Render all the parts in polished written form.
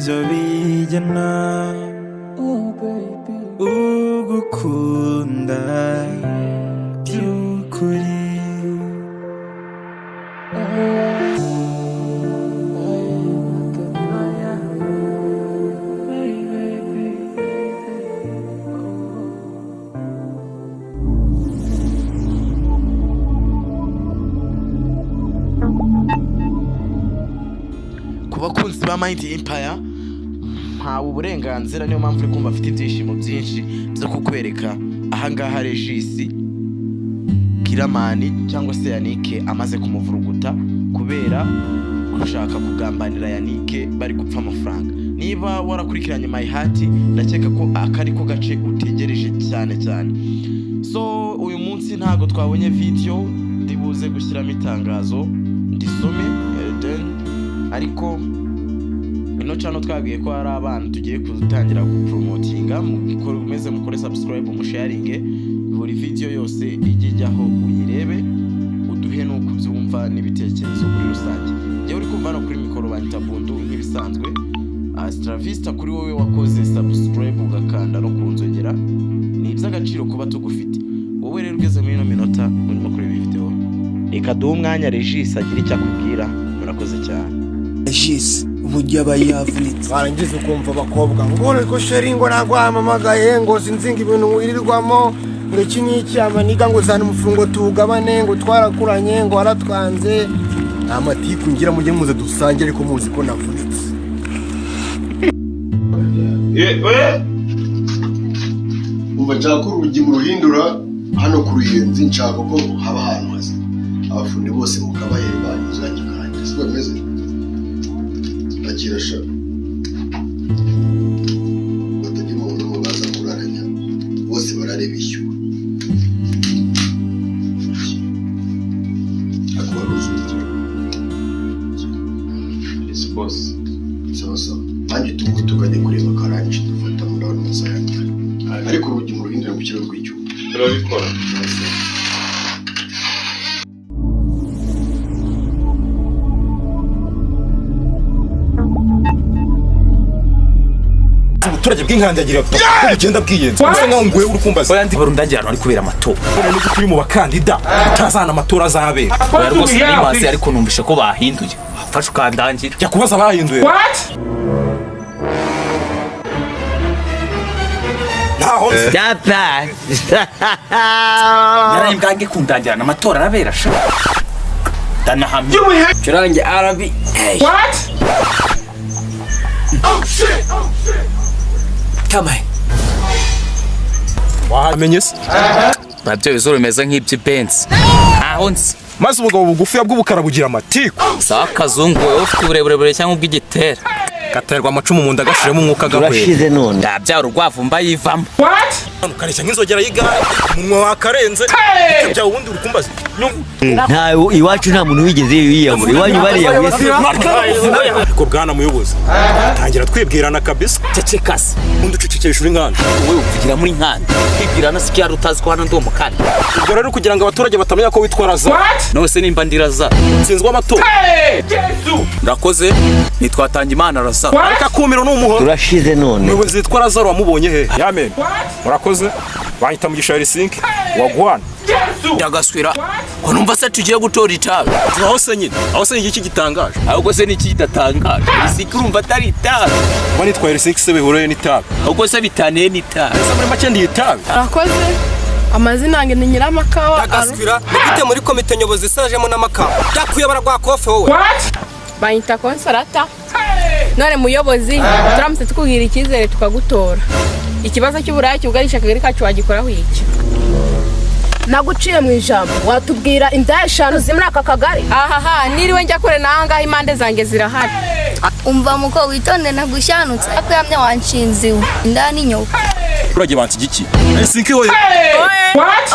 nibyo bijyana ugukunda by'ukuri. Abakunzi ba Mind Empire ntawe uburenganzira, niyo mpamvu uri kumva afite ibyishimo byinshi byo kukwereka ahangaha Regis Kiramani cyangwa se Yannick amaze kumuvuruguta kubera gushaka kugambanira Yannick bari gupfa amafaranga. Niba warakurikiranye My Heart ndakeka ko akari ko gace utegereje cyane cyane. So uyu munsi ntago twabonye video, ndibuze gushyiramo itangazo ndisome ariko ino channel twabwiye ko hari abantu tugiye kutangira gupromotinga, mukomeze mukore subscribe, umusharinge buri video yose ijyaho uyirebe, uduhe no kubyumva n'ibitekerezo muri rusange. Yewe uri kumva no kuri mikoro banyita Bundu nk'ibisanzwe. Astravista kuri wowe wakoze subscribe ugakanda no kunzogera, ni iby'agaciro kuba tugufite. Wowe rero ugeze muri ino minota urimo kureba video, reka duhe umwanya Regis agira icyo akubwira. Murakoze cyane. Regis uburyo aba yavunitse, warangiza ukumva abakobwa ngo ko sheri ngo nagwamamagaye ngo sinzinga ibintu wirirwamo ngo iki n'iki amaniga ngo zana umufungo tugabane ngo twarakuranye ngo waratwanze. Amatiku ngira mujye muze dusange ariko muzi ko navunitse. Umva nshaka urugi mu ruhindura hano ku Ruyenzi, nshaka ko haba ahantu hasi abafundi bose mukabaye banyuzanye kandi siko bimeze. Akirasha batagira umuntu ngo baza kuraranya bose barareba ishyuwe akora ruzugira isi boss sawa nanjye tukajya kureba karanje dufata muri aho masayanga ariko urugi mu ruhindura mu kiraro rw'icyuma turabikora. Turajye bw'inkandagira ko ugenda bwiyenze gusa nkaho ngwe uri kumbaza oya ndi barundangirano ari kubera amatora none ko turi mu bakandida utazana amatora azabera oya rwose ni masi ariko numvishe ko bahinduye fasha ukandangira jya kubaza bahinduye ntaho yata narayimbwange kundangirana amatora arabera sha danahamye curange arabi what oh shit Tamai. Wamenye se? Nabyo bizoro bimeze nk'iby'Benz. Aho nzi. Maze ubugabo bugufi bw'ubukara bugira amatiku. Sawa kazungu wowe ufite uburebure cyangwa ubw'igitera. Gaterwa amacumu mu nda gashiremo umwuka gahwe. Urashize none. Ndabyara urwavumba yivamo. What? Ukareshya nk'inzogera y'igare, umunwa wakarenze. Bya wundi urukumbaza. Nta iwacu nta muntu wigeze yiyamura. Iwanyu bari yawese. Ko bwana muyobozi. Tangira twibwirana kabisa. Cecekase. Undi ucicikesha uri nkanda. Wowe uvugira muri nkanda. Kwibwirana sikiya rutazi ko hano ndi umukanda. Ubwo rero kugira ngo abaturage batamenya ko witwara za. Nose nimba ndiraza. Sinzwa amatora. Yesu. Ndakoze. Nitwatanga Imana rasa. Areka kumiro n'umuhoro. Turashize none. Umuyobozi witwa Lazaro wamubonye he? Yamen. Murakoze. Bahita mu gishari sink wagwana. Yagaswira. Ko numva se tugiye gutora itabi. Aho se nyine. Aho se iki gitangaje. Ahubwo se niki kidatangaje. Isiki urumva atari itabi. Wani twere sink se bihuriye n'itabi. Ahubwo se bitaniye n'itabi. Ese muri make ndi itabi. Arakoze. Amazina yange ni Nyiramakawa. Yagaswira. Nigite muri komite nyobozi sajemo n'amakawa. Yakuyobora gwa kofe wowe. Bayita Konsolata. None muyobozi turamutse tukubwira icyizere tukagutora. Ikibazo cy'uburaya cyugarisha akagari kacu wagikoraho iki? Naguciye mu ijambo watubwira inda eshanu zimuri aka kagari. Ahaha niriwe njya kure nangahe impande zange zirahari. Umva muko witonde nagushanutse ako yamye wanshinziwe indani nyoka. Urage bantigiki. Sinki hoye. What?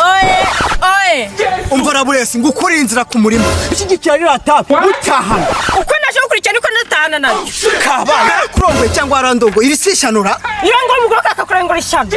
Oye. Umva raburesi ngukuri inzira ku murimo. Iki gikirarira atapi utahana. Uko naje gukurikirana uko natahana nayo. Kabaye kurongwe cyangwa arandogo iri sishanura. Iyo ngo mugoko akakurengura ishyano.